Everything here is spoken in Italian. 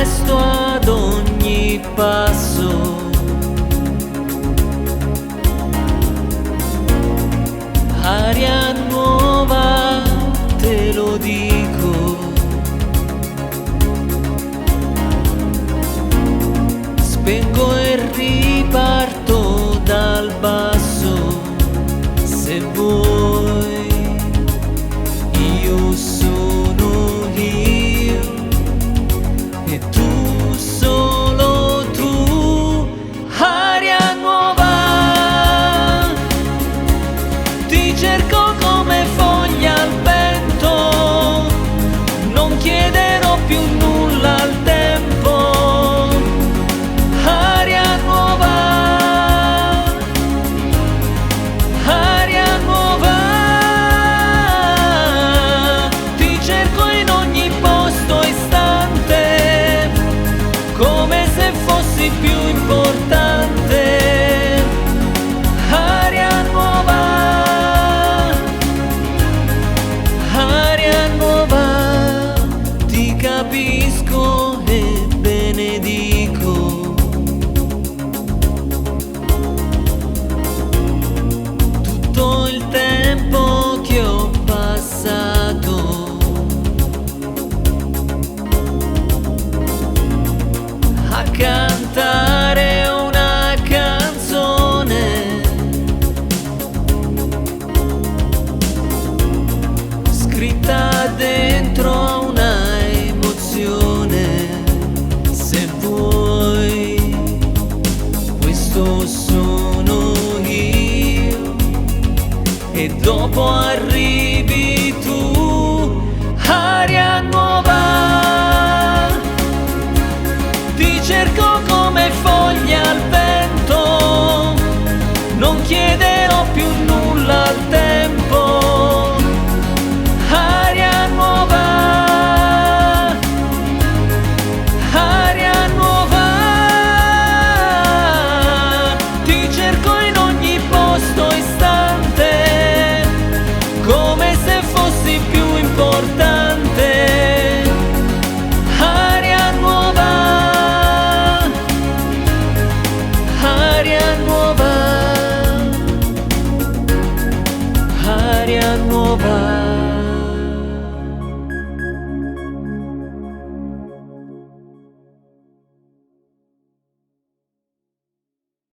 resto ad ogni passo. Aria nuova, te lo dico. Spengo e riparto dal basso. Se vuoi, io sono io e tu solo tu. Aria nuova, ti cerco come foglia al vento, non chiederò più nulla al tempo. Aria nuova, aria nuova, ti cerco in ogni posto e istante, come se fossi più importante. Aria nuova, aria nuova, ti capisco e benedico. Tutto il tempo che ho passato a cantare una canzone scritta dentro a una emozione. Se vuoi, questo sono io e dopo arrivi tu. Aria nuova, ti cerco come foglia al vento, non chiederò più nulla al tempo. Aria nuova, aria nuova, ti cerco in ogni posto e istante, come se fossi più importante. Aria nuova, aria nuova, aria nuova.